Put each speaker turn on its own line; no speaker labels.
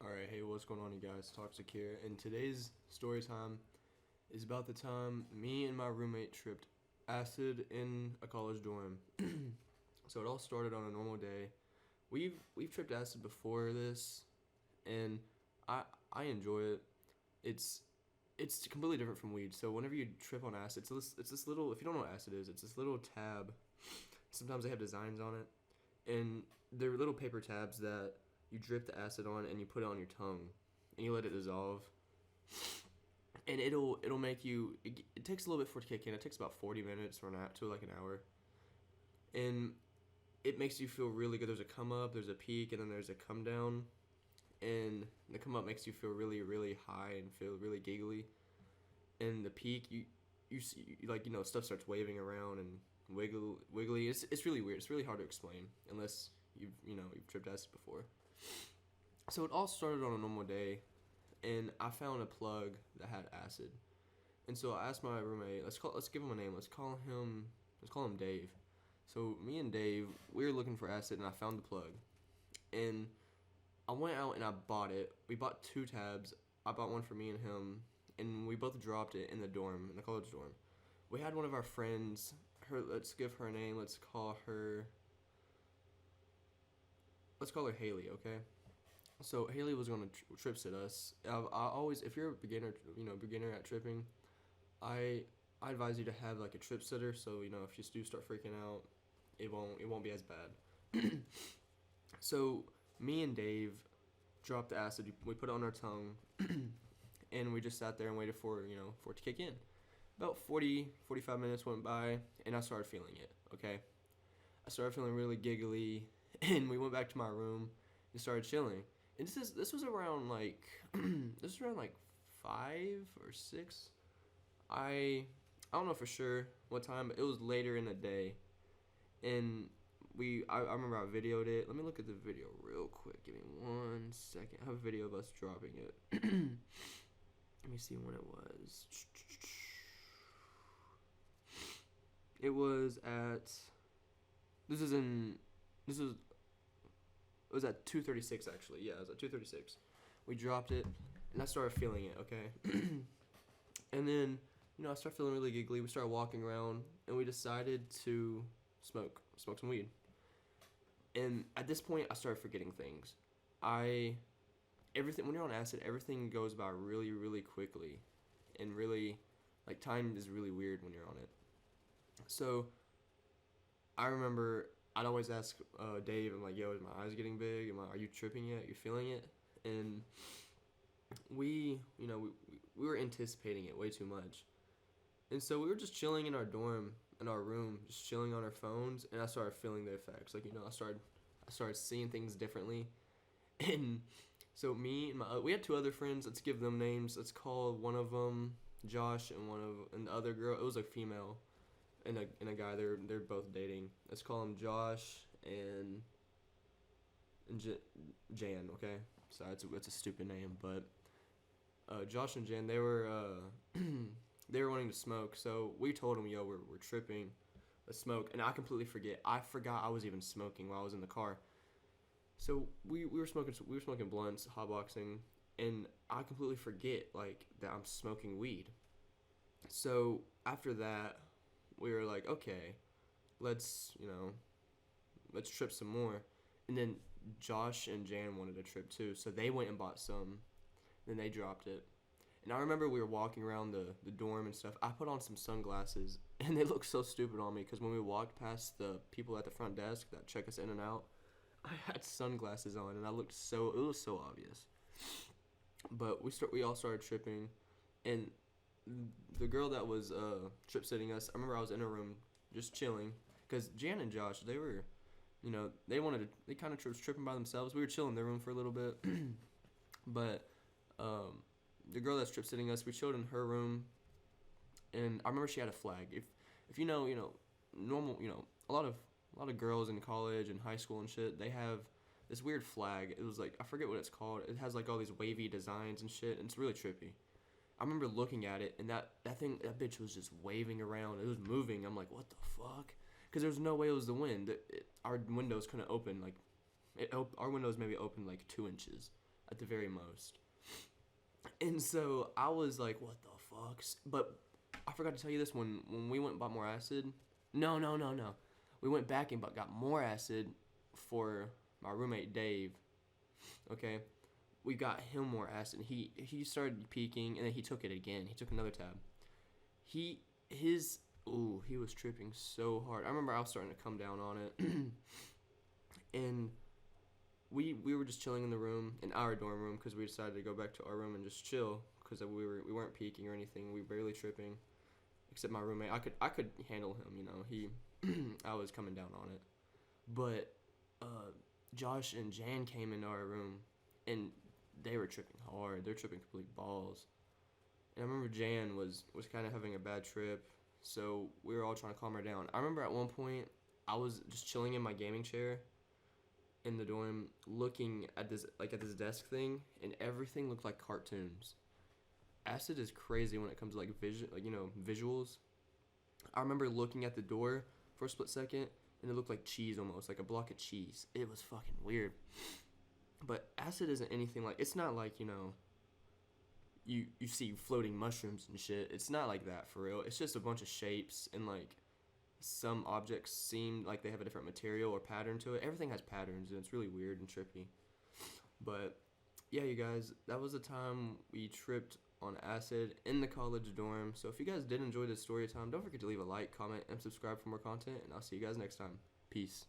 Alright, hey, what's going on, you guys? Toxic here, and today's story time is about the time me and my roommate tripped acid in a college dorm. So it all started on a normal day. We've tripped acid before this, and I enjoy it. It's it's completely different from weed. So whenever you trip on acid, it's this little. If you don't know what acid is, it's this little tab. Sometimes they have designs on it, and they're little paper tabs that you drip the acid on and you put it on your tongue, and you let it dissolve, and it'll make you. It takes a little bit for it to kick in. It takes about 40 minutes or an hour, and it makes you feel really good. There's a come up, there's a peak, and then there's a come down, and the come up makes you feel really really high and feel really giggly, and the peak you see, like, stuff starts waving around and wiggly. It's really weird. It's really hard to explain unless you've tripped acid before. So it all started on a normal day, and I found a plug that had acid. And so I asked my roommate, let's give him a name. Let's call him Dave. So me and Dave, we were looking for acid, and I found the plug. And I went out and I bought it. We bought two tabs. I bought one for me and him, and we both dropped it in the dorm, in the college dorm. We had one of our friends. Let's give her a name. Let's call her Haley, okay? So Haley was going to trip sit us. I always, if you're a beginner at tripping, I I advise you to have like a trip sitter. So if you do start freaking out, it won't be as bad. So me and Dave dropped the acid. We put it on our tongue, and we just sat there and waited for it to kick in. About 45 minutes went by, and I started feeling it. Okay, I started feeling really giggly, and we went back to my room and started chilling. And this was around like this was around like 5 or 6. I don't know for sure what time, but it was later in the day, and I remember I videoed it. Let me look at the video real quick. Give me 1 second. I have a video of us dropping it. Let me see when it was. It was at. This is in. This was. It was at 2:36 actually. Yeah, it was at 2:36. We dropped it, and I started feeling it. Okay, and then I started feeling really giggly. We started walking around, and we decided to smoke some weed. And at this point, I started forgetting things. I Everything when you're on acid, everything goes by really really quickly, and really, like, time is really weird when you're on it. So I remember I'd always ask Dave, I'm like, yo, is my eyes getting big? Are you tripping yet? You feeling it? And we were anticipating it way too much. And so we were just chilling in our dorm, in our room, just chilling on our phones, and I started feeling the effects. Like, I started seeing things differently. And so me and we had two other friends. Let's give them names. Let's call one of them Josh, and the other girl, it was a female and a guy. They're both dating. Let's call them Josh and Jan. Okay, so it's a stupid name, but Josh and Jan, they were wanting to smoke. So we told them, yo, we're tripping, let's smoke. And I completely forget. I forgot I was even smoking while I was in the car. So we were smoking blunts, hotboxing, and I completely forget, like, that I'm smoking weed. So after that, we were like, okay, let's let's trip some more. And then Josh and Jan wanted to trip too, so they went and bought some. Then they dropped it. And I remember we were walking around the dorm and stuff. I put on some sunglasses, and they looked so stupid on me because when we walked past the people at the front desk that check us in and out, I had sunglasses on, and it was so obvious. But we all started tripping, and the girl that was trip sitting us, I remember I was in her room just chilling, because Jan and Josh, they kind of was tripping by themselves. We were chilling in their room for a little bit, but the girl that's trip sitting us, we chilled in her room, and I remember she had a flag. If normal, a lot of girls in college and high school and shit, they have this weird flag. It was like, I forget what it's called. It has like all these wavy designs and shit, and it's really trippy. I remember looking at it, and that bitch was just waving around. It was moving. I'm like, what the fuck? Because there was no way it was the wind. Our windows couldn't open, like, our windows maybe opened like 2 inches at the very most. And so I was like, what the fuck? But I forgot to tell you this, when we went and bought more acid. No. We went back and got more acid for my roommate Dave. Okay, we got him more acid. He started peaking, and then he took it again. He took another tab. He was tripping so hard. I remember I was starting to come down on it, and we were just chilling in the room, in our dorm room, because we decided to go back to our room and just chill, because we weren't peaking or anything. We were barely tripping, except my roommate. I could handle him, you know. I was coming down on it, but Josh and Jan came into our room, and they were tripping hard. They're tripping complete balls. And I remember Jan was kind of having a bad trip, so we were all trying to calm her down. I remember at one point I was just chilling in my gaming chair in the dorm, looking at this desk thing, and everything looked like cartoons. Acid is crazy when it comes to visuals. I remember looking at the door for a split second, and it looked like cheese almost, like a block of cheese. It was fucking weird. But acid isn't anything like, it's not like, you see floating mushrooms and shit. It's not like that for real. It's just a bunch of shapes, and like some objects seem like they have a different material or pattern to it. Everything has patterns, and it's really weird and trippy. But yeah, you guys, that was the time we tripped on acid in the college dorm. So if you guys did enjoy this story time, don't forget to leave a like, comment, and subscribe for more content, and I'll see you guys next time. Peace.